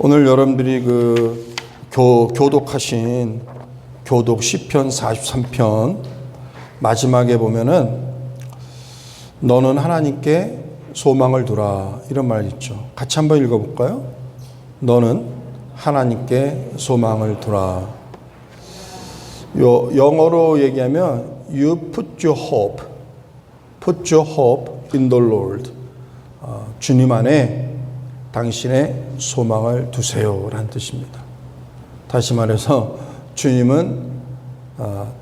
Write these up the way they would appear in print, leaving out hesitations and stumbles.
오늘 여러분들이 교독하신 교독 시편 43편 마지막에 보면은 너는 하나님께 소망을 두라 이런 말이 있죠. 같이 한번 읽어볼까요? 너는 하나님께 소망을 두라. 영어로 얘기하면 You put your hope in the Lord. 주님 안에 당신의 소망을 두세요 라는 뜻입니다. 다시 말해서 주님은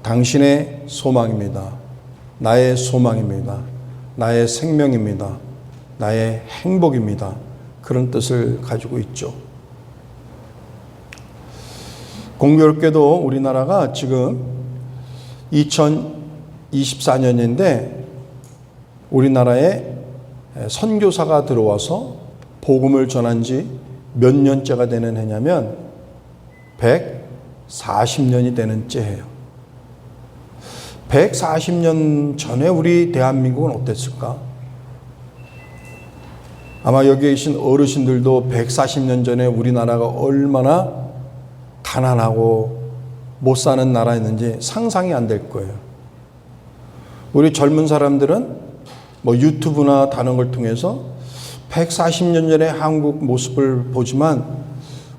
당신의 소망입니다. 나의 소망입니다. 나의 생명입니다. 나의 행복입니다. 그런 뜻을 가지고 있죠. 공교롭게도 우리나라가 지금 2024년인데 우리나라에 선교사가 들어와서 복음을 전한 지 몇 년째가 되는 해냐면 140년이 되는 째예요. 140년 전에 우리 대한민국은 어땠을까? 아마 여기 계신 어르신들도 140년 전에 우리나라가 얼마나 가난하고 못 사는 나라였는지 상상이 안 될 거예요. 우리 젊은 사람들은 유튜브나 다른 걸 통해서 140년 전에 한국 모습을 보지만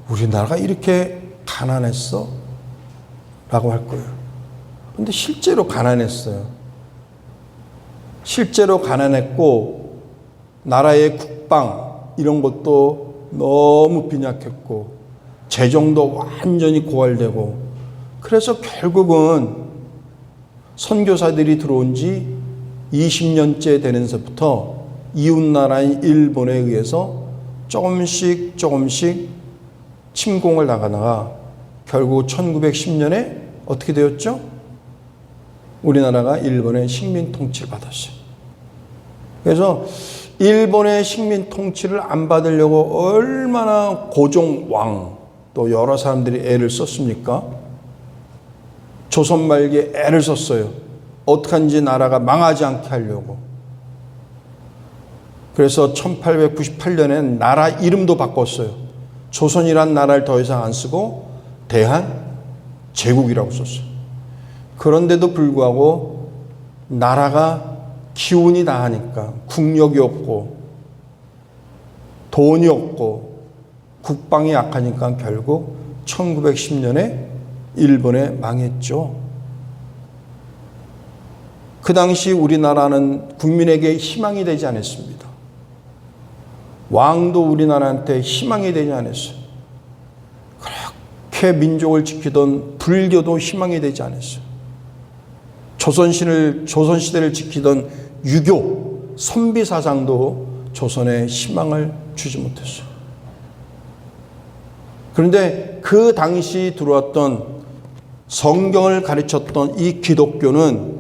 우리나라가 이렇게 가난했어? 라고 할 거예요. 근데 실제로 가난했어요. 실제로 가난했고 나라의 국방 이런 것도 너무 빈약했고 재정도 완전히 고갈되고 그래서 결국은 선교사들이 들어온 지 20년째 되면서부터 이웃나라인 일본에 의해서 조금씩 침공을 나가다가 결국 1910년에 어떻게 되었죠? 우리나라가 일본의 식민 통치를 받았어요. 그래서 일본의 식민 통치를 안 받으려고 얼마나 고종왕 또 여러 사람들이 애를 썼습니까? 조선 말기에 애를 썼어요. 어떡한지 나라가 망하지 않게 하려고. 그래서 1898년엔 나라 이름도 바꿨어요. 조선이란 나라를 더 이상 안 쓰고 대한제국이라고 썼어요. 그런데도 불구하고 나라가 기운이 나하니까 국력이 없고 돈이 없고 국방이 약하니까 결국 1910년에 일본에 망했죠. 그 당시 우리나라는 국민에게 희망이 되지 않았습니다. 왕도 우리나라한테 희망이 되지 않았어요. 그렇게 민족을 지키던 불교도 희망이 되지 않았어요. 조선시대를 지키던 유교, 선비사상도 조선에 희망을 주지 못했어요. 그런데 그 당시 들어왔던 성경을 가르쳤던 이 기독교는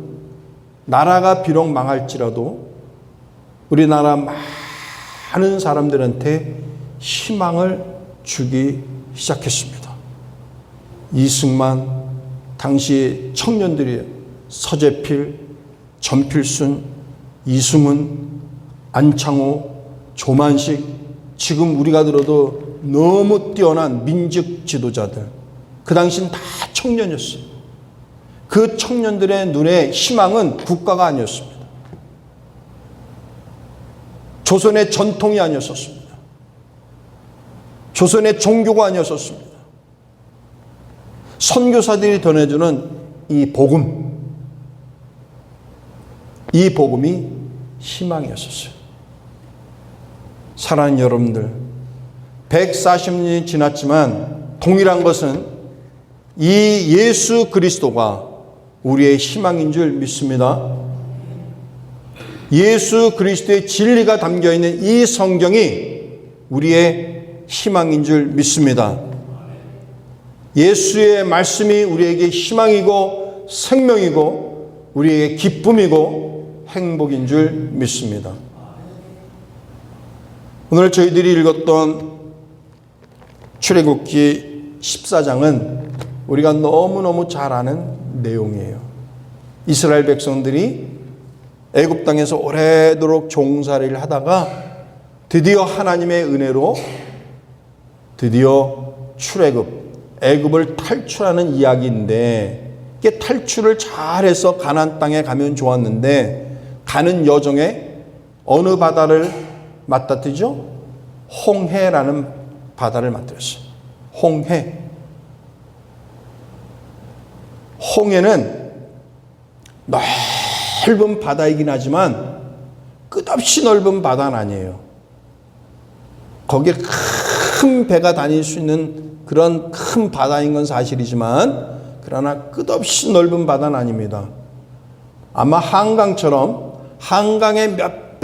나라가 비록 망할지라도 우리나라 많은 사람들한테 희망을 주기 시작했습니다. 이승만, 당시 청년들이 서재필, 전필순, 이승훈, 안창호, 조만식, 지금 우리가 들어도 너무 뛰어난 민족 지도자들, 그 당시는 다 청년이었어요. 그 청년들의 눈에 희망은 국가가 아니었습니다. 조선의 전통이 아니었습니다. 조선의 종교가 아니었습니다. 선교사들이 전해주는 이 복음이 희망이었어요. 사랑하는 여러분들, 140년이 지났지만 동일한 것은 이 예수 그리스도가 우리의 희망인 줄 믿습니다. 예수 그리스도의 진리가 담겨있는 이 성경이 우리의 희망인 줄 믿습니다. 예수의 말씀이 우리에게 희망이고 생명이고 우리에게 기쁨이고 행복인 줄 믿습니다. 오늘 저희들이 읽었던 출애굽기 14장은 우리가 너무너무 잘 아는 내용이에요. 이스라엘 백성들이 애굽 땅에서 오래도록 종살이를 하다가 드디어 하나님의 은혜로 드디어 애굽을 탈출하는 이야기인데, 이게 탈출을 잘해서 가나안 땅에 가면 좋았는데 가는 여정에 어느 바다를 맞닥뜨죠? 홍해라는 바다를 만들었어요. 홍해는 넓은 바다이긴 하지만 끝없이 넓은 바다는 아니에요. 거기에 큰 배가 다닐 수 있는 그런 큰 바다인 건 사실이지만, 그러나 끝없이 넓은 바다는 아닙니다. 아마 한강처럼 한강의 몇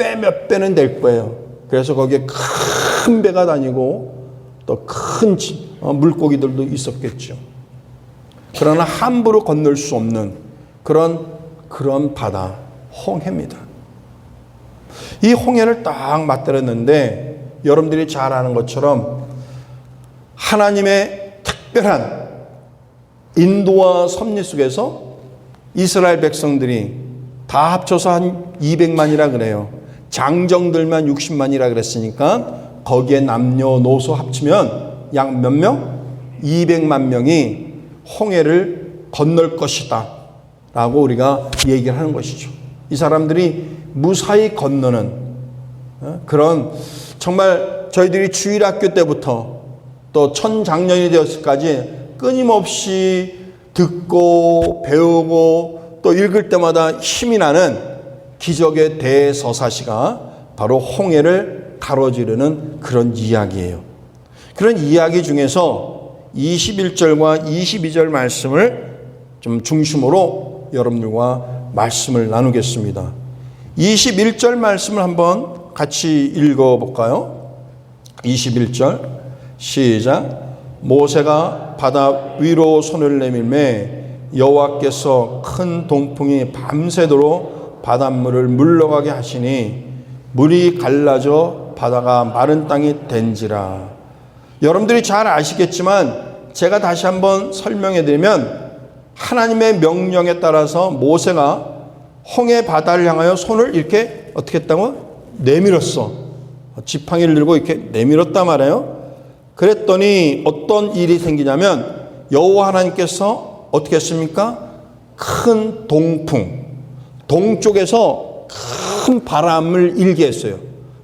배는 될 거예요. 그래서 거기에 큰 배가 다니고 또 큰 물고기들도 있었겠죠. 그러나 함부로 건널 수 없는 그런 바다, 홍해입니다. 이 홍해를 딱 맞들었는데, 여러분들이 잘 아는 것처럼 하나님의 특별한 인도와 섭리 속에서 이스라엘 백성들이 다 합쳐서 한 200만이라 그래요. 장정들만 60만이라 그랬으니까 거기에 남녀노소 합치면 약 몇 명? 200만 명이 홍해를 건널 것이다 라고 우리가 얘기를 하는 것이죠. 이 사람들이 무사히 건너는 그런, 정말 저희들이 주일학교 때부터 또 천장년이 되었을까지 끊임없이 듣고 배우고 또 읽을 때마다 힘이 나는 기적의 대서사시가 바로 홍해를 가로지르는 그런 이야기예요. 그런 이야기 중에서 21절과 22절 말씀을 좀 중심으로 여러분들과 말씀을 나누겠습니다. 21절 말씀을 한번 같이 읽어볼까요? 21절 시작. 모세가 바다 위로 손을 내밀매 여호와께서 큰 동풍이 밤새도록 바닷물을 물러가게 하시니 물이 갈라져 바다가 마른 땅이 된지라. 여러분들이 잘 아시겠지만 제가 다시 한번 설명해 드리면, 하나님의 명령에 따라서 모세가 홍해 바다를 향하여 손을 이렇게 어떻게 했다고? 내밀었어. 지팡이를 들고 이렇게 내밀었단 말이에요. 그랬더니 어떤 일이 생기냐면, 여호와 하나님께서 어떻게 했습니까? 큰 동풍, 동쪽에서 큰 바람을 일게 했어요.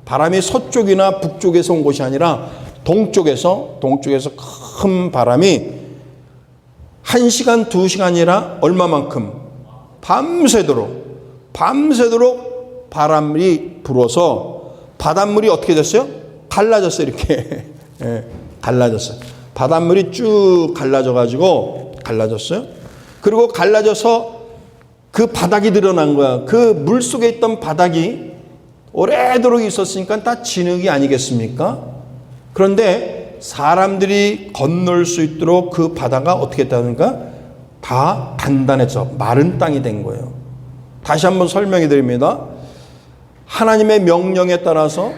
바람이 서쪽이나 북쪽에서 온 것이 아니라 동쪽에서 큰 바람이 1시간, 2시간이라 얼마만큼? 밤새도록 바람이 불어서 바닷물이 어떻게 됐어요? 갈라졌어요. 이렇게 갈라졌어요. 바닷물이 쭉 갈라졌어요. 그리고 갈라져서 그 바닥이 드러난 거야. 그 물 속에 있던 바닥이 오래도록 있었으니까 다 진흙이 아니겠습니까? 그런데 사람들이 건널 수 있도록 그 바다가 어떻게 됐다는가? 다 단단해져 마른 땅이 된 거예요. 다시 한번 설명해 드립니다. 하나님의 명령에 따라서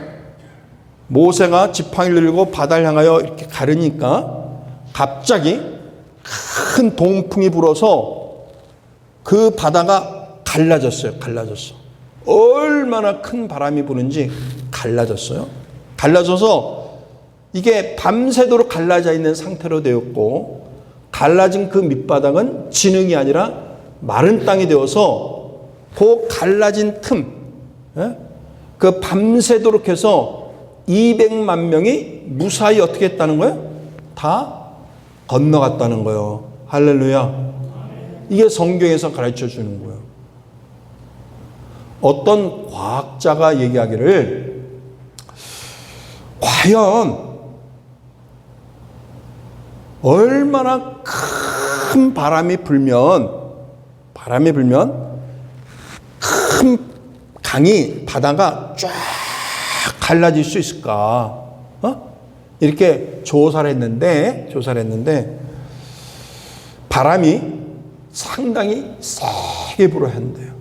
모세가 지팡이를 들고 바다를 향하여 이렇게 가르니까 갑자기 큰 동풍이 불어서 그 바다가 갈라졌어요. 얼마나 큰 바람이 부는지 갈라졌어요. 갈라져서 이게 밤새도록 갈라져 있는 상태로 되었고, 갈라진 그 밑바닥은 진흙이 아니라 마른 땅이 되어서 그 갈라진 틈, 그 밤새도록 해서 200만 명이 무사히 어떻게 했다는 거예요? 다 건너갔다는 거예요. 할렐루야. 이게 성경에서 가르쳐 주는 거예요. 어떤 과학자가 얘기하기를, 과연 얼마나 큰 바람이 불면 큰 강이, 바다가 쫙 갈라질 수 있을까? 이렇게 조사를 했는데 바람이 상당히 세게 불어야 한대요.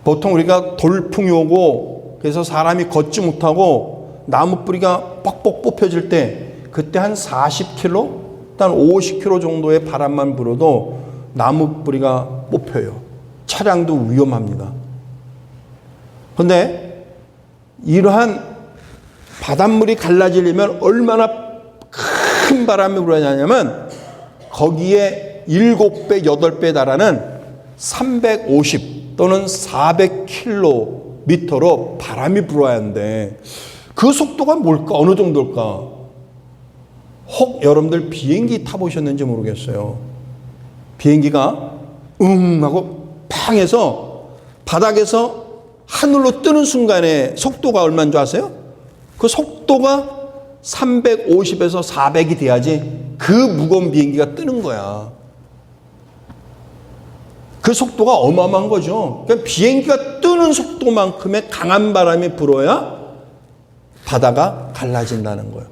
보통 우리가 돌풍이 오고 그래서 사람이 걷지 못하고 나무 뿌리가 뻑뻑 뽑혀질 때, 그때 한 40km, 한 50km 정도의 바람만 불어도 나무 뿌리가 뽑혀요. 차량도 위험합니다. 그런데 이러한 바닷물이 갈라지려면 얼마나 큰 바람이 불어냐면 거기에 7배, 8배 달하는 350 또는 400km로 바람이 불어야 하는데 그 속도가 뭘까? 어느 정도일까? 혹 여러분들 비행기 타보셨는지 모르겠어요. 비행기가 하고 팡 해서 바닥에서 하늘로 뜨는 순간에 속도가 얼마인 줄 아세요? 그 속도가 350에서 400이 돼야지 그 무거운 비행기가 뜨는 거야. 그 속도가 어마어마한 거죠. 그러니까 비행기가 뜨는 속도만큼의 강한 바람이 불어야 바다가 갈라진다는 거예요.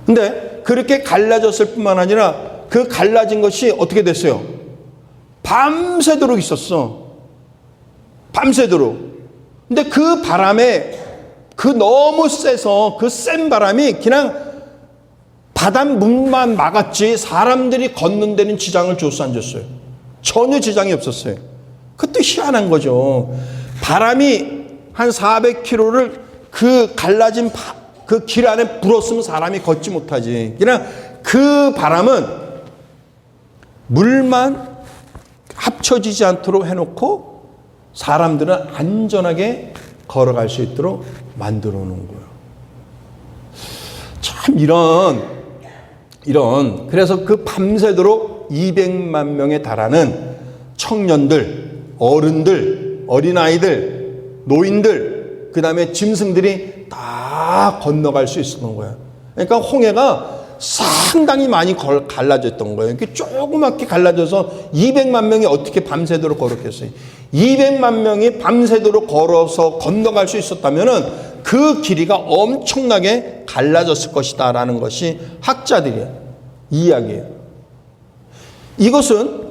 근데 그렇게 갈라졌을 뿐만 아니라 그 갈라진 것이 어떻게 됐어요? 밤새도록 있었어. 밤새도록. 근데 그 바람에 그 너무 세서 그 센 바람이 그냥 바닷물만 막았지 사람들이 걷는 데는 지장을 줬어 안 줬어요? 전혀 지장이 없었어요. 그것도 희한한 거죠. 바람이 한 400km를 그 갈라진 그 길 안에 불었으면 사람이 걷지 못하지. 그냥 그 바람은 물만 합쳐지지 않도록 해놓고 사람들은 안전하게 걸어갈 수 있도록 만들어 놓은 거예요. 참 이런 그래서 그 밤새도록 200만 명에 달하는 청년들, 어른들, 어린아이들, 노인들, 그 다음에 짐승들이 다 건너갈 수 있었던 거예요. 그러니까 홍해가 상당히 많이 갈라졌던 거예요. 이렇게 조그맣게 갈라져서 200만 명이 어떻게 밤새도록 걸었겠어요. 200만 명이 밤새도록 걸어서 건너갈 수 있었다면은 그 길이가 엄청나게 갈라졌을 것이다 라는 것이 학자들의 이야기예요. 이것은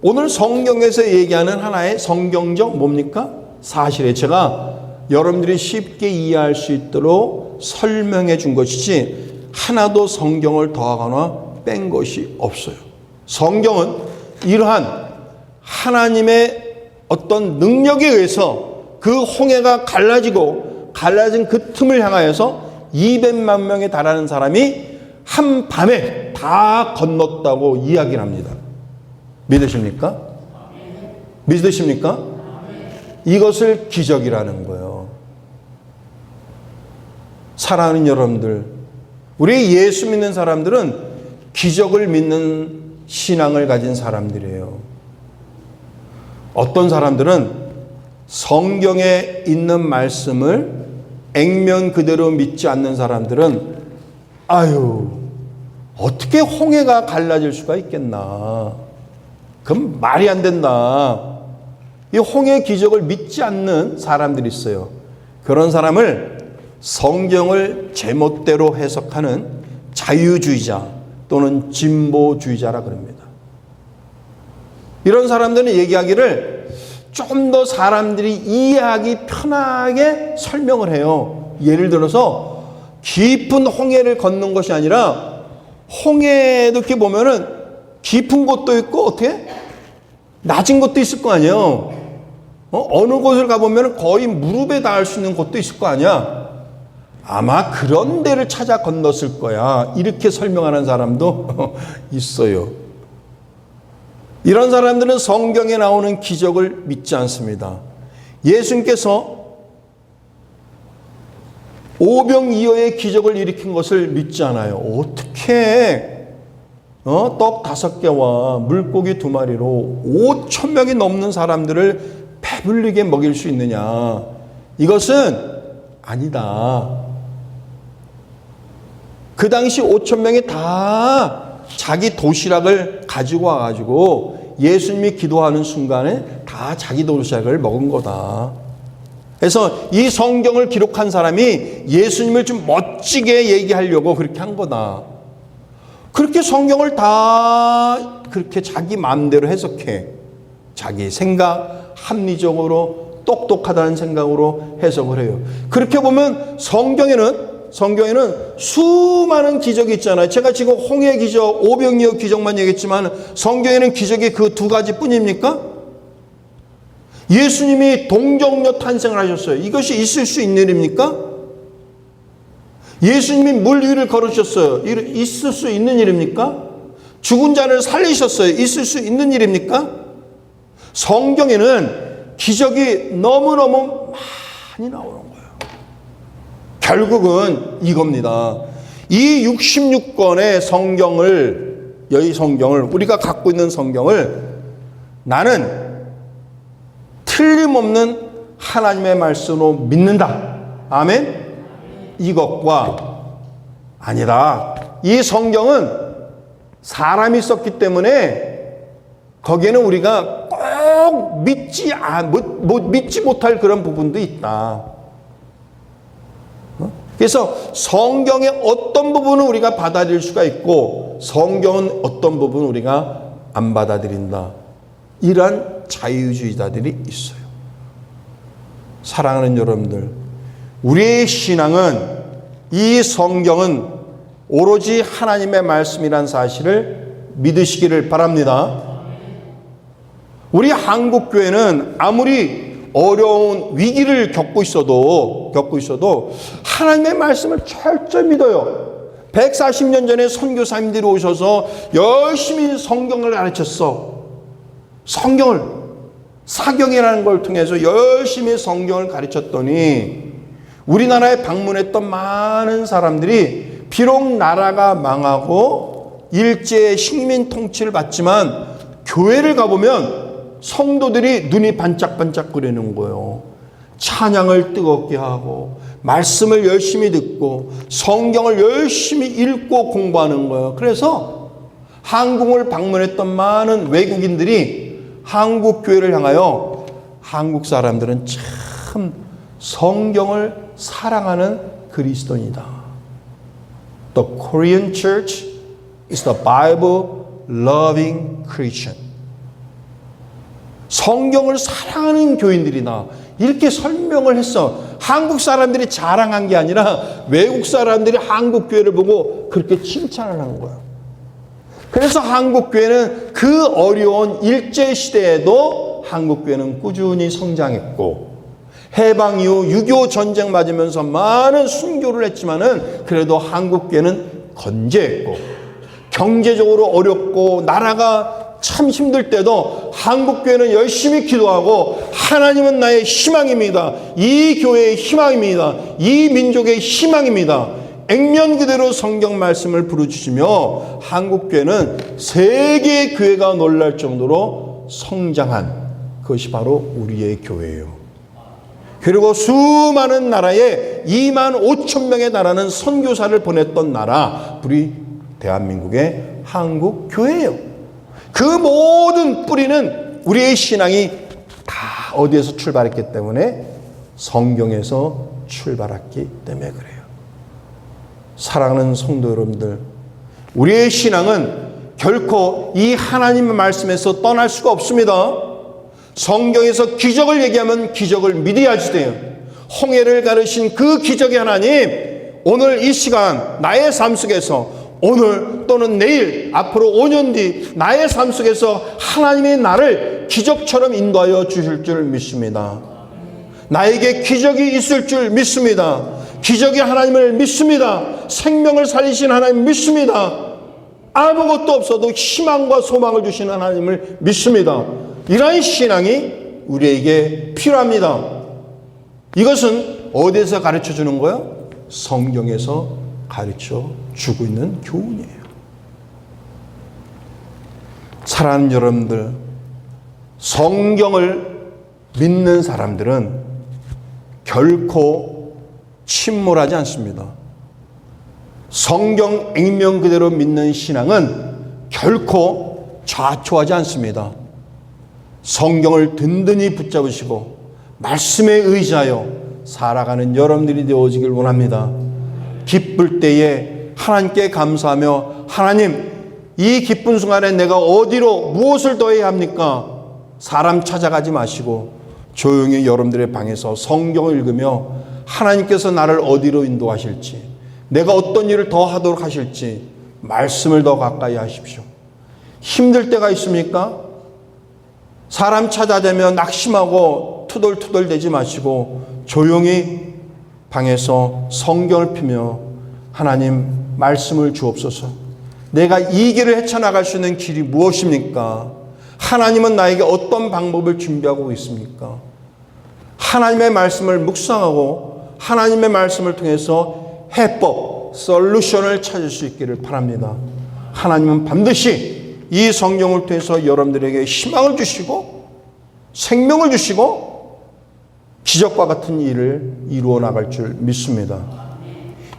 오늘 성경에서 얘기하는 하나의 성경적 뭡니까? 사실에 제가 여러분들이 쉽게 이해할 수 있도록 설명해 준 것이지 하나도 성경을 더하거나 뺀 것이 없어요. 성경은 이러한 하나님의 어떤 능력에 의해서 그 홍해가 갈라진 그 틈을 향하여서 200만 명에 달하는 사람이 한 밤에 다 건넜다고 이야기를 합니다. 믿으십니까? 믿으십니까? 이것을 기적이라는 거예요. 사랑하는 여러분들, 우리 예수 믿는 사람들은 기적을 믿는 신앙을 가진 사람들이에요. 어떤 사람들은 성경에 있는 말씀을 액면 그대로 믿지 않는 사람들은 어떻게 홍해가 갈라질 수가 있겠나. 그럼 말이 안 된다. 이 홍해 기적을 믿지 않는 사람들이 있어요. 그런 사람을 성경을 제멋대로 해석하는 자유주의자 또는 진보주의자라 그럽니다. 이런 사람들은 얘기하기를 좀 더 사람들이 이해하기 편하게 설명을 해요. 예를 들어서 깊은 홍해를 걷는 것이 아니라 홍해도 이렇게 보면은 깊은 곳도 있고 어떻게 낮은 곳도 있을 거 아니에요. 어느 곳을 가보면 거의 무릎에 닿을 수 있는 곳도 있을 거 아니야. 아마 그런 데를 찾아 건넜을 거야. 이렇게 설명하는 사람도 있어요. 이런 사람들은 성경에 나오는 기적을 믿지 않습니다. 예수님께서 오병이어의 기적을 일으킨 것을 믿지 않아요. 어떻게 떡 5개와 물고기 2마리로 5,000명이 넘는 사람들을 배불리게 먹일 수 있느냐. 이것은 아니다. 그 당시 5,000명이 다 자기 도시락을 가지고 와가지고 예수님이 기도하는 순간에 다 자기 도시락을 먹은 거다. 그래서 이 성경을 기록한 사람이 예수님을 좀 멋지게 얘기하려고 그렇게 한 거다. 그렇게 성경을 다 그렇게 자기 마음대로 해석해. 자기 생각, 합리적으로 똑똑하다는 생각으로 해석을 해요. 그렇게 보면 성경에는 수많은 기적이 있잖아요. 제가 지금 홍해 기적, 오병이어 기적만 얘기했지만 성경에는 기적이 그 2가지 뿐입니까? 예수님이 동정녀 탄생을 하셨어요. 이것이 있을 수 있는 일입니까? 예수님이 물 위를 걸으셨어요. 있을 수 있는 일입니까? 죽은 자를 살리셨어요. 있을 수 있는 일입니까? 성경에는 기적이 너무너무 많이 나오는 거예요. 결국은 이겁니다. 이 66권의 성경을, 이 성경을, 우리가 갖고 있는 성경을 나는 틀림없는 하나님의 말씀으로 믿는다. 아멘? 이것과 아니다. 이 성경은 사람이 썼기 때문에 거기에는 우리가 꼭 믿지 못할 그런 부분도 있다. 그래서 성경의 어떤 부분은 우리가 받아들일 수가 있고 성경은 어떤 부분은 우리가 안 받아들인다. 이러한 자유주의자들이 있어요. 사랑하는 여러분들, 우리의 신앙은 이 성경은 오로지 하나님의 말씀이란 사실을 믿으시기를 바랍니다. 우리 한국교회는 아무리 어려운 위기를 겪고 있어도 하나님의 말씀을 철저히 믿어요. 140년 전에 선교사님들이 오셔서 열심히 성경을 가르쳤어. 성경을, 사경이라는 걸 통해서 열심히 성경을 가르쳤더니 우리나라에 방문했던 많은 사람들이 비록 나라가 망하고 일제 식민 통치를 받지만 교회를 가보면 성도들이 눈이 반짝반짝 거리는 거예요. 찬양을 뜨겁게 하고 말씀을 열심히 듣고 성경을 열심히 읽고 공부하는 거예요. 그래서 한국을 방문했던 많은 외국인들이 한국 교회를 향하여 한국 사람들은 참 성경을 사랑하는 그리스도인이다. The Korean church is the Bible loving Christian. 성경을 사랑하는 교인들이다. 이렇게 설명을 했어. 한국 사람들이 자랑한 게 아니라 외국 사람들이 한국 교회를 보고 그렇게 칭찬을 한 거야. 그래서 한국 교회는 그 어려운 일제 시대에도 한국 교회는 꾸준히 성장했고 해방 이후 6.25 전쟁 맞으면서 많은 순교를 했지만은 그래도 한국 교회는 건재했고 경제적으로 어렵고 나라가 참 힘들 때도 한국교회는 열심히 기도하고 하나님은 나의 희망입니다. 이 교회의 희망입니다. 이 민족의 희망입니다. 액면 그대로 성경 말씀을 부르짖으며 한국교회는 세계의 교회가 놀랄 정도로 성장한 그것이 바로 우리의 교회예요. 그리고 수많은 나라에 2만 5천 명에 달하는 선교사를 보냈던 나라, 우리 대한민국의 한국교회예요. 그 모든 뿌리는 우리의 신앙이 다 어디에서 출발했기 때문에 성경에서 출발했기 때문에 그래요. 사랑하는 성도 여러분들, 우리의 신앙은 결코 이 하나님의 말씀에서 떠날 수가 없습니다. 성경에서 기적을 얘기하면 기적을 믿어야지 돼요. 홍해를 가르신 그 기적의 하나님, 오늘 이 시간 나의 삶 속에서 오늘 또는 내일 앞으로 5년 뒤 나의 삶 속에서 하나님이 나를 기적처럼 인도하여 주실 줄 믿습니다. 나에게 기적이 있을 줄 믿습니다. 기적의 하나님을 믿습니다. 생명을 살리신 하나님 믿습니다. 아무것도 없어도 희망과 소망을 주시는 하나님을 믿습니다. 이러한 신앙이 우리에게 필요합니다. 이것은 어디에서 가르쳐 주는 거예요? 성경에서 가르쳐 주고 있는 교훈이에요. 사랑하는 여러분들, 성경을 믿는 사람들은 결코 침몰하지 않습니다. 성경 액면 그대로 믿는 신앙은 결코 좌초하지 않습니다. 성경을 든든히 붙잡으시고 말씀에 의지하여 살아가는 여러분들이 되어지길 원합니다. 기쁠 때에 하나님께 감사하며 하나님, 이 기쁜 순간에 내가 어디로 무엇을 더해야 합니까? 사람 찾아가지 마시고 조용히 여러분들의 방에서 성경을 읽으며 하나님께서 나를 어디로 인도하실지, 내가 어떤 일을 더 하도록 하실지 말씀을 더 가까이 하십시오. 힘들 때가 있습니까? 사람 찾아대며 낙심하고 투덜투덜 대지 마시고 조용히 방에서 성경을 펴며 하나님 말씀을 주옵소서. 내가 이 길을 헤쳐나갈 수 있는 길이 무엇입니까? 하나님은 나에게 어떤 방법을 준비하고 있습니까? 하나님의 말씀을 묵상하고 하나님의 말씀을 통해서 해법, 솔루션을 찾을 수 있기를 바랍니다. 하나님은 반드시 이 성경을 통해서 여러분들에게 희망을 주시고 생명을 주시고 기적과 같은 일을 이루어 나갈 줄 믿습니다.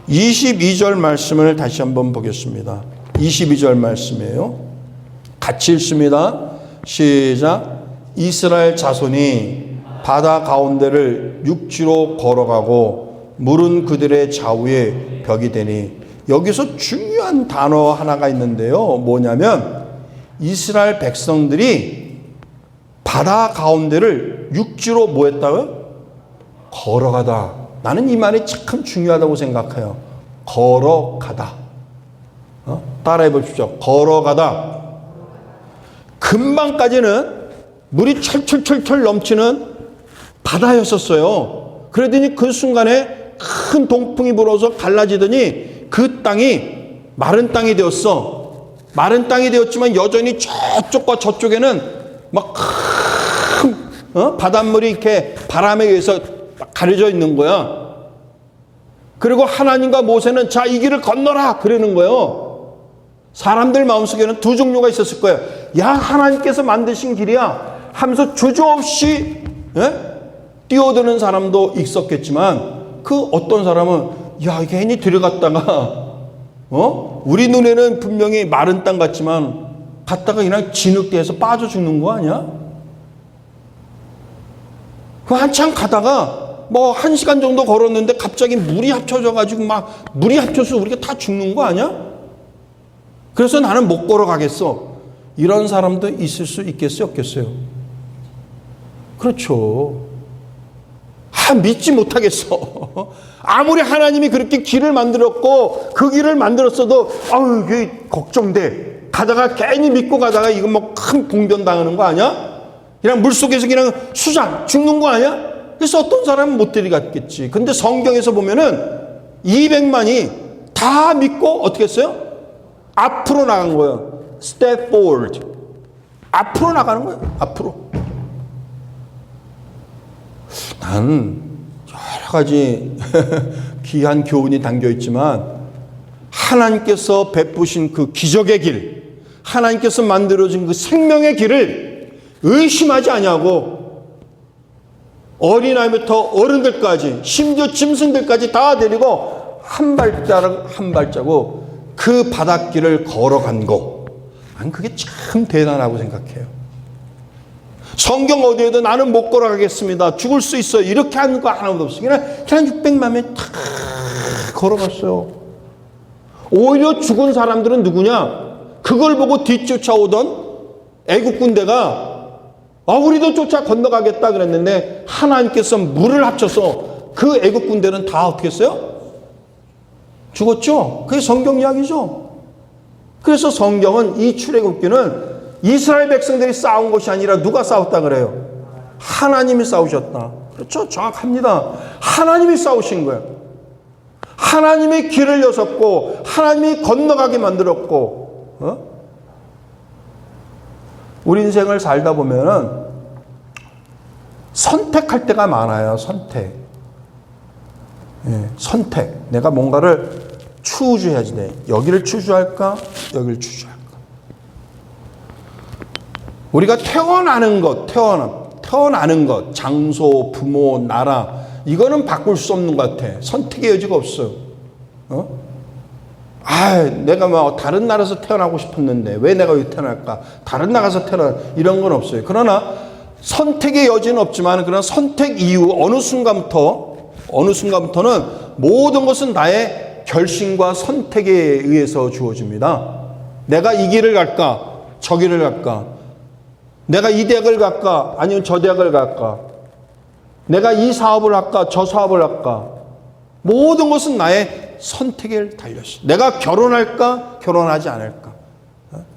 22절 말씀을 다시 한번 보겠습니다. 22절 말씀이에요. 같이 읽습니다. 시작. 이스라엘 자손이 바다 가운데를 육지로 걸어가고 물은 그들의 좌우에 벽이 되니, 여기서 중요한 단어 하나가 있는데요. 뭐냐면 이스라엘 백성들이 바다 가운데를 육지로 뭐 했다고요? 걸어가다. 나는 이 말이 참 중요하다고 생각해요. 걸어가다. 따라해 보십시오. 걸어가다. 금방까지는 물이 철철철철 넘치는 바다였었어요. 그러더니 그 순간에 큰 동풍이 불어서 갈라지더니 그 땅이 마른 땅이 되었어. 마른 땅이 되었지만 여전히 저쪽과 저쪽에는 막 큰 바닷물이 이렇게 바람에 의해서 가려져 있는 거야. 그리고 하나님과 모세는 자, 이 길을 건너라 그러는 거예요. 사람들 마음속에는 두 종류가 있었을 거예요. 야, 하나님께서 만드신 길이야 하면서 주저없이 뛰어드는 사람도 있었겠지만, 그 어떤 사람은 야, 괜히 들어갔다가 우리 눈에는 분명히 마른 땅 같지만 갔다가 그냥 진흙대에서 빠져 죽는 거 아니야? 그 한참 가다가 뭐 1시간 정도 걸었는데 갑자기 물이 합쳐져가지고 막 물이 합쳐서 우리가 다 죽는 거 아니야? 그래서 나는 못 걸어가겠어. 이런 사람도 있을 수 있겠어요, 없겠어요? 그렇죠. 믿지 못하겠어. 아무리 하나님이 그렇게 길을 만들었고 그 길을 만들었어도 아유, 이게 걱정돼. 가다가 괜히 믿고 가다가 이거 뭐 큰 봉변 당하는 거 아니야? 그냥 물속에서 그냥 수장 죽는 거 아니야? 그래서 어떤 사람은 못 데려갔겠지. 근데 성경에서 보면은 200만이 다 믿고 어떻게 했어요? 앞으로 나간 거예요. Step forward. 앞으로 나가는 거예요. 앞으로. 난 여러 가지 귀한 교훈이 담겨 있지만 하나님께서 베푸신 그 기적의 길, 하나님께서 만들어진 그 생명의 길을 의심하지 아니하고 어린아이부터 어른들까지 심지어 짐승들까지 다 데리고 한 발자국 한 발자국 그 바닷길을 걸어간 거, 난 그게 참 대단하다고 생각해요. 성경 어디에도 나는 못 걸어가겠습니다, 죽을 수 있어요, 이렇게 하는 거 하나도 없어요. 그냥 600만 명이 다 걸어갔어요. 오히려 죽은 사람들은 누구냐? 그걸 보고 뒤쫓아오던 애국 군대가 우리도 쫓아 건너가겠다 그랬는데 하나님께서 물을 합쳐서 그 애국 군대는 다 어떻게 했어요? 죽었죠? 그게 성경 이야기죠. 그래서 성경은 이 출애굽기는 이스라엘 백성들이 싸운 것이 아니라 누가 싸웠다 그래요? 하나님이 싸우셨다. 그렇죠? 정확합니다. 하나님이 싸우신 거예요. 하나님이 길을 여섰고 하나님이 건너가게 만들었고, 우리 인생을 살다 보면은 선택할 때가 많아요. 선택. 선택. 내가 뭔가를 추구해야지 돼. 여기를 추구할까? 여기를 추구할까? 우리가 태어나는 것, 장소, 부모, 나라, 이거는 바꿀 수 없는 것 같아. 선택의 여지가 없어요. 내가 뭐 다른 나라에서 태어나고 싶었는데 왜 내가 여기 태어날까? 다른 나라에서 이런 건 없어요. 그러나 선택의 여지는 없지만, 그러나 선택 이후 어느 순간부터는 모든 것은 나의 결심과 선택에 의해서 주어집니다. 내가 이 길을 갈까? 저 길을 갈까? 내가 이 대학을 갈까? 아니면 저 대학을 갈까? 내가 이 사업을 할까? 저 사업을 할까? 모든 것은 나의 선택에 달렸어. 내가 결혼할까? 결혼하지 않을까?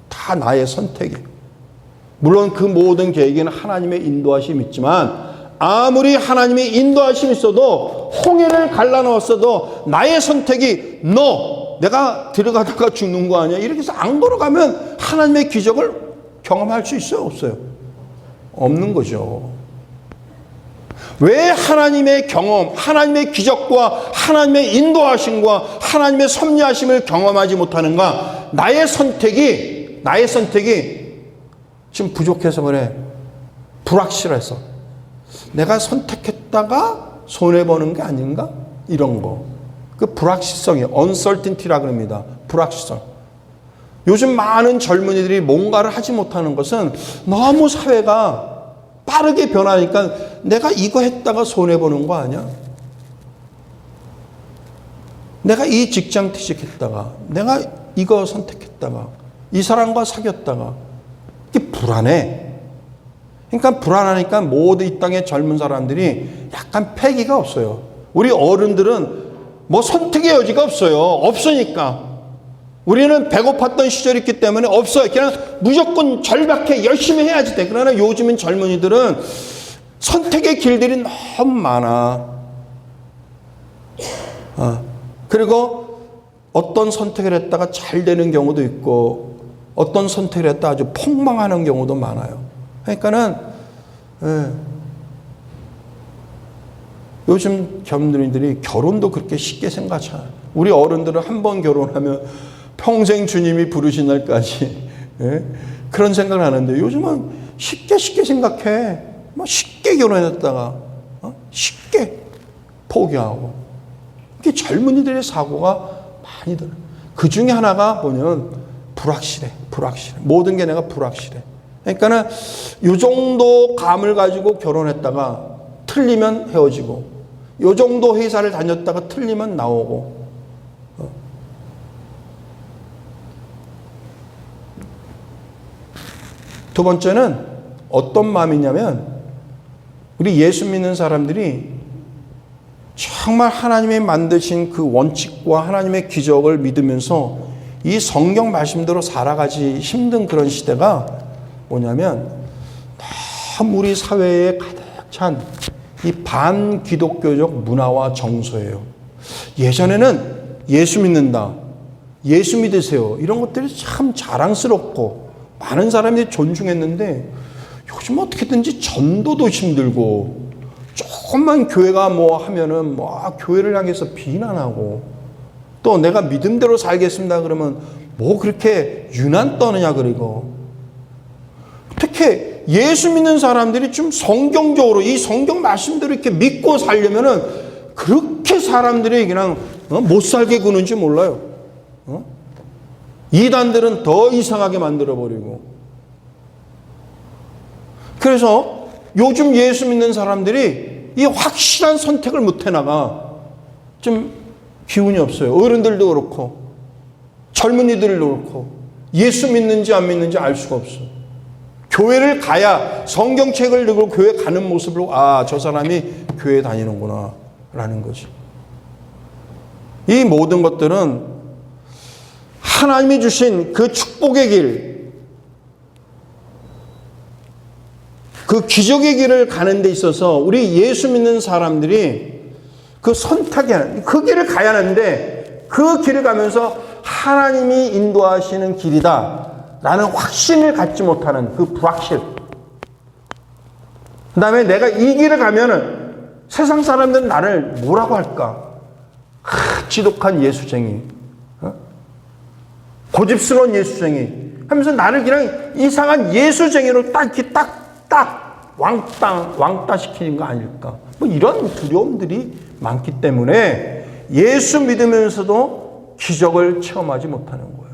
다 나의 선택이에요. 물론 그 모든 계획에는 하나님의 인도하심이 있지만, 아무리 하나님의 인도하심이 있어도 홍해를 갈라놓았어도 나의 선택이 no, 내가 들어가다가 죽는 거 아니야? 이렇게 해서 안 걸어가면 하나님의 기적을 경험할 수 있어요? 없어요? 없는 거죠. 왜 하나님의 경험, 하나님의 기적과 하나님의 인도하심과 하나님의 섭리하심을 경험하지 못하는가? 나의 선택이 지금 부족해서 그래. 불확실해서. 내가 선택했다가 손해보는 게 아닌가? 이런 거. 그 불확실성이 uncertainty라 그럽니다. 불확실성. 요즘 많은 젊은이들이 뭔가를 하지 못하는 것은 너무 사회가 빠르게 변하니까 내가 이거 했다가 손해보는 거 아니야? 내가 이 직장 퇴직했다가 내가 이거 선택했다가 이 사람과 사귀었다가 이게 불안해. 그러니까 불안하니까 모두 이 땅의 젊은 사람들이 약간 패기가 없어요. 우리 어른들은 뭐 선택의 여지가 없어요. 없으니까. 우리는 배고팠던 시절이 있기 때문에 없어요. 그냥 무조건 절박해 열심히 해야지 돼. 그러나 요즘은 젊은이들은 선택의 길들이 너무 많아. 그리고 어떤 선택을 했다가 잘 되는 경우도 있고 어떤 선택을 했다가 아주 폭망하는 경우도 많아요. 그러니까는 요즘 젊은이들이 결혼도 그렇게 쉽게 생각하지 않아요. 우리 어른들은 한 번 결혼하면 평생 주님이 부르신 날까지 그런 생각을 하는데 요즘은 쉽게 생각해. 뭐 쉽게 결혼했다가 쉽게 포기하고. 이게 젊은이들의 사고가 많이 들어요. 그 중에 하나가 뭐냐면 불확실해. 모든 게 내가 불확실해. 그러니까는 이 정도 감을 가지고 결혼했다가 틀리면 헤어지고, 이 정도 회사를 다녔다가 틀리면 나오고. 두 번째는 어떤 마음이냐면 우리 예수 믿는 사람들이 정말 하나님이 만드신 그 원칙과 하나님의 기적을 믿으면서 이 성경 말씀대로 살아가지 힘든 그런 시대가 뭐냐면 너무 우리 사회에 가득 찬 이 반기독교적 문화와 정서예요. 예전에는 예수 믿는다, 예수 믿으세요, 이런 것들이 참 자랑스럽고 많은 사람들이 존중했는데 요즘 어떻게든지 전도도 힘들고 조금만 교회가 뭐 하면은 교회를 향해서 비난하고 또 내가 믿음대로 살겠습니다 그러면 뭐 그렇게 유난 떠느냐. 그리고 특히 예수 믿는 사람들이 좀 성경적으로 이 성경 말씀대로 이렇게 믿고 살려면은 그렇게 사람들이 그냥 못 살게 구는지 몰라요. 이단들은 더 이상하게 만들어버리고. 그래서 요즘 예수 믿는 사람들이 이 확실한 선택을 못 해나가. 좀 기운이 없어요. 어른들도 그렇고 젊은이들도 그렇고 예수 믿는지 안 믿는지 알 수가 없어. 교회를 가야 성경책을 들고 교회 가는 모습으로 저 사람이 교회 다니는구나 라는 거지. 이 모든 것들은 하나님이 주신 그 축복의 길, 그 기적의 길을 가는 데 있어서 우리 예수 믿는 사람들이 그 선택하는 그 길을 가야 하는데 그 길을 가면서 하나님이 인도하시는 길이다 라는 확신을 갖지 못하는 그 불확실. 그 다음에 내가 이 길을 가면은 세상 사람들은 나를 뭐라고 할까? 지독한 예수쟁이, 고집스러운 예수쟁이 하면서 나를 그냥 이상한 예수쟁이로 딱 이렇게 딱 왕따 시키는 거 아닐까? 뭐 이런 두려움들이 많기 때문에 예수 믿으면서도 기적을 체험하지 못하는 거예요.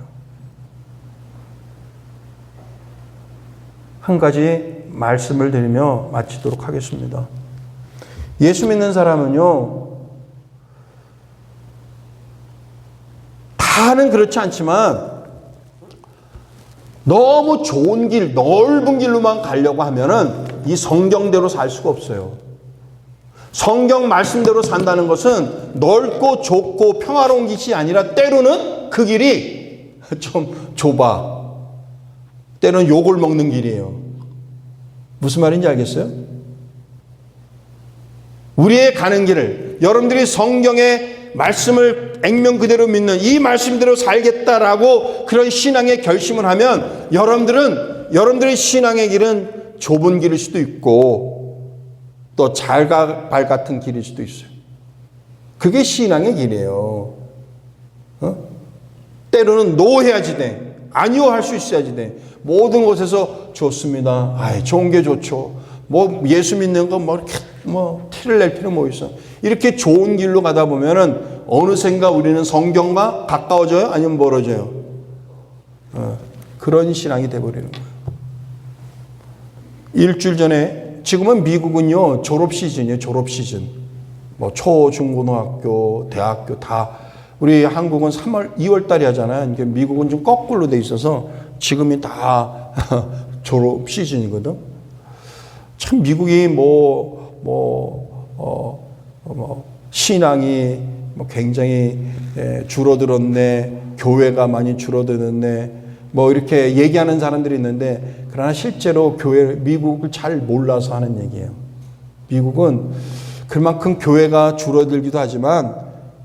한 가지 말씀을 드리며 마치도록 하겠습니다. 예수 믿는 사람은요, 다는 그렇지 않지만 너무 좋은 길, 넓은 길로만 가려고 하면은 이 성경대로 살 수가 없어요. 성경 말씀대로 산다는 것은 넓고 좁고 평화로운 길이 아니라 때로는 그 길이 좀 좁아. 때로는 욕을 먹는 길이에요. 무슨 말인지 알겠어요? 우리의 가는 길을 여러분들이 성경에 말씀을 액면 그대로 믿는 이 말씀대로 살겠다라고 그런 신앙의 결심을 하면 여러분들의 신앙의 길은 좁은 길일 수도 있고 또 잘갈 같은 길일 수도 있어요. 그게 신앙의 길이에요. 때로는 노해야지 돼. 아니요 할 수 있어야지 돼. 모든 곳에서 좋습니다. 좋은 게 좋죠. 뭐 예수 믿는 거 이렇게 티를 낼 필요 뭐 있어. 이렇게 좋은 길로 가다 보면은 어느샌가 우리는 성경과 가까워져요? 아니면 멀어져요? 그런 신앙이 돼버리는 거예요. 일주일 전에 지금은 미국은요 졸업 시즌이에요. 졸업 시즌. 뭐 초, 중, 고등학교, 대학교 다. 우리 한국은 2월 달에 하잖아요. 그러니까 미국은 좀 거꾸로 돼 있어서 지금이 다 졸업 시즌이거든. 참 미국이 신앙이 굉장히 줄어들었네. 교회가 많이 줄어들었네. 이렇게 얘기하는 사람들이 있는데 그러나 실제로 미국을 잘 몰라서 하는 얘기예요. 미국은 그만큼 교회가 줄어들기도 하지만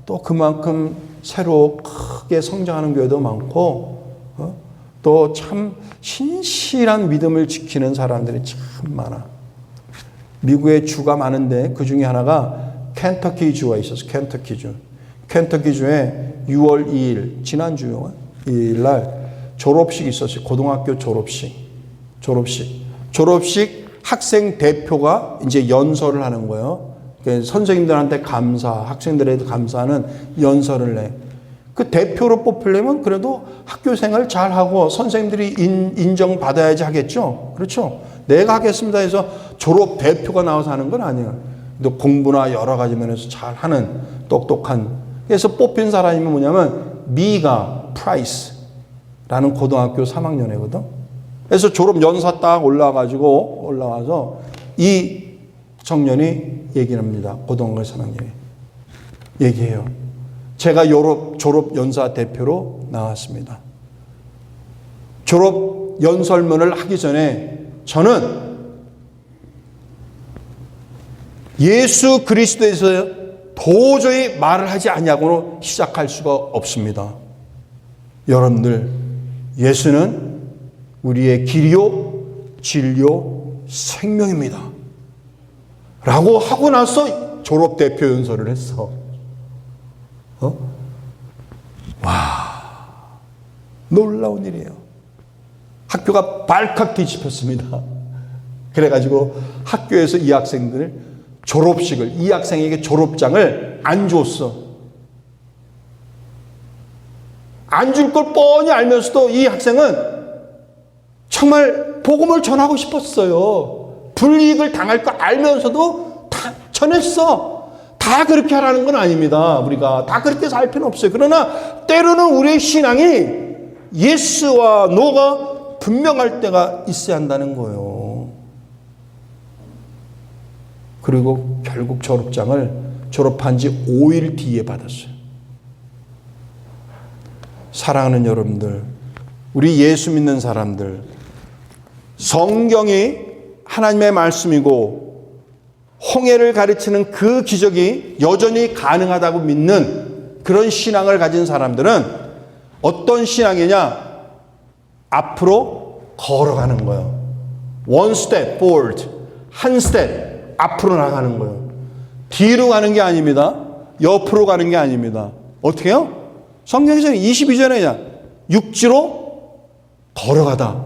또 그만큼 새로 크게 성장하는 교회도 많고 또 참 신실한 믿음을 지키는 사람들이 참 많아. 미국에 주가 많은데 그 중에 하나가 켄터키 주가 있었어. 켄터키 주. 켄터키 주에 6월 2일 지난주 2일 날 졸업식이 있었어요. 고등학교 졸업식 학생 대표가 이제 연설을 하는 거예요. 선생님들한테 학생들에게 감사하는 연설을 내. 그 대표로 뽑히려면 그래도 학교 생활 잘하고 선생님들이 인정받아야지 하겠죠. 그렇죠. 내가 하겠습니다 해서 졸업 대표가 나와서 하는 건 아니에요. 또 공부나 여러 가지 면에서 잘하는 똑똑한. 그래서 뽑힌 사람이 뭐냐면 미가 프라이스라는 고등학교 3학년이거든. 그래서 졸업 연사 딱 올라와서 이 청년이 얘기를 합니다. 고등학교 3학년이 얘기해요. 제가 졸업 연사 대표로 나왔습니다. 졸업 연설문을 하기 전에 저는 예수 그리스도에서 도저히 말을 하지 아니하고는 시작할 수가 없습니다. 여러분들, 예수는 우리의 길이요, 진리요, 생명입니다. 라고 하고 나서 졸업 대표 연설을 했어. 와, 놀라운 일이에요. 학교가 발칵 뒤집혔습니다. 그래가지고 학교에서 이 학생들 이 학생에게 졸업장을 안 줬어. 안 줄 걸 뻔히 알면서도 이 학생은 정말 복음을 전하고 싶었어요. 불이익을 당할 거 알면서도 다 전했어. 다 그렇게 하라는 건 아닙니다. 우리가 다 그렇게 살 필요는 없어요. 그러나 때로는 우리의 신앙이 예스와 노가 분명할 때가 있어야 한다는 거예요. 그리고 결국 졸업장을 졸업한 지 5일 뒤에 받았어요. 사랑하는 여러분들, 우리 예수 믿는 사람들, 성경이 하나님의 말씀이고 홍해를 가르치는 그 기적이 여전히 가능하다고 믿는 그런 신앙을 가진 사람들은 어떤 신앙이냐? 앞으로 걸어가는 거예요. One step forward. 한 스텝 앞으로 나가는 거예요. 뒤로 가는 게 아닙니다. 옆으로 가는 게 아닙니다. 어떻게 해요? 성경에서 22절에 육지로 걸어가다.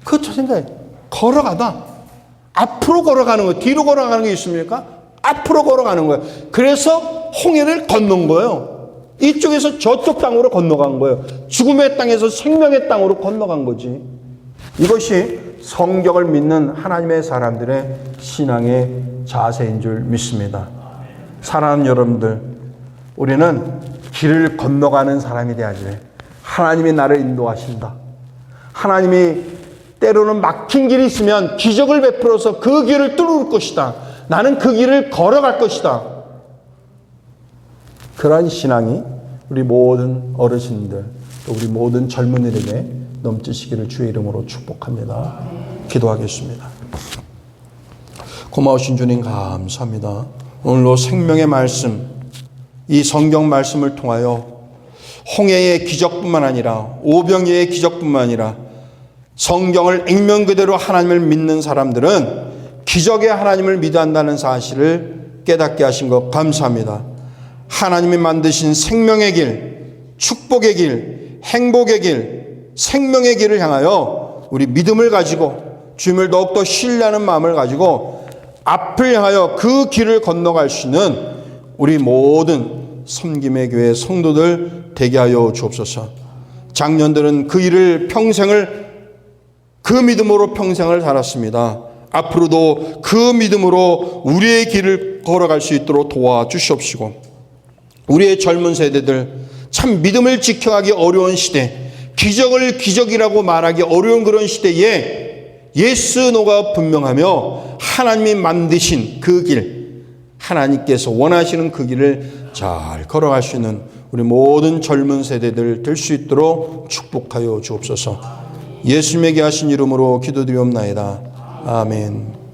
그렇죠, 생각해. 걸어가다. 앞으로 걸어가는 거예요. 뒤로 걸어가는 게 있습니까? 앞으로 걸어가는 거예요. 그래서 홍해를 건넌 거예요. 이쪽에서 저쪽 땅으로 건너간 거예요. 죽음의 땅에서 생명의 땅으로 건너간 거지. 이것이 성경을 믿는 하나님의 사람들의 신앙의 자세인 줄 믿습니다. 사랑하는 여러분들, 우리는 길을 건너가는 사람이 돼야지. 하나님이 나를 인도하신다. 하나님이 때로는 막힌 길이 있으면 기적을 베풀어서 그 길을 뚫을 것이다. 나는 그 길을 걸어갈 것이다. 그러한 신앙이 우리 모든 어르신들, 또 우리 모든 젊은이들에게 넘치시기를 주의 이름으로 축복합니다. 기도하겠습니다. 고마우신 주님 감사합니다. 오늘도 생명의 말씀, 이 성경 말씀을 통하여 홍해의 기적뿐만 아니라 오병이의 기적뿐만 아니라 성경을 액면 그대로 하나님을 믿는 사람들은 기적의 하나님을 믿어야 한다는 사실을 깨닫게 하신 것 감사합니다. 하나님이 만드신 생명의 길, 축복의 길, 행복의 길, 생명의 길을 향하여 우리 믿음을 가지고 주님을 더욱더 신뢰하는 마음을 가지고 앞을 향하여 그 길을 건너갈 수 있는 우리 모든 섬김의 교회 성도들 되게 하여 주옵소서. 작년들은 그 일을 그 믿음으로 평생을 살았습니다. 앞으로도 그 믿음으로 우리의 길을 걸어갈 수 있도록 도와주시옵시고, 우리의 젊은 세대들 참 믿음을 지켜가기 어려운 시대, 기적을 기적이라고 말하기 어려운 그런 시대에 예수노가 분명하며 하나님이 만드신 그 길, 하나님께서 원하시는 그 길을 잘 걸어갈 수 있는 우리 모든 젊은 세대들 될 수 있도록 축복하여 주옵소서. 예수님에게 하신 이름으로 기도드리옵나이다. 아멘.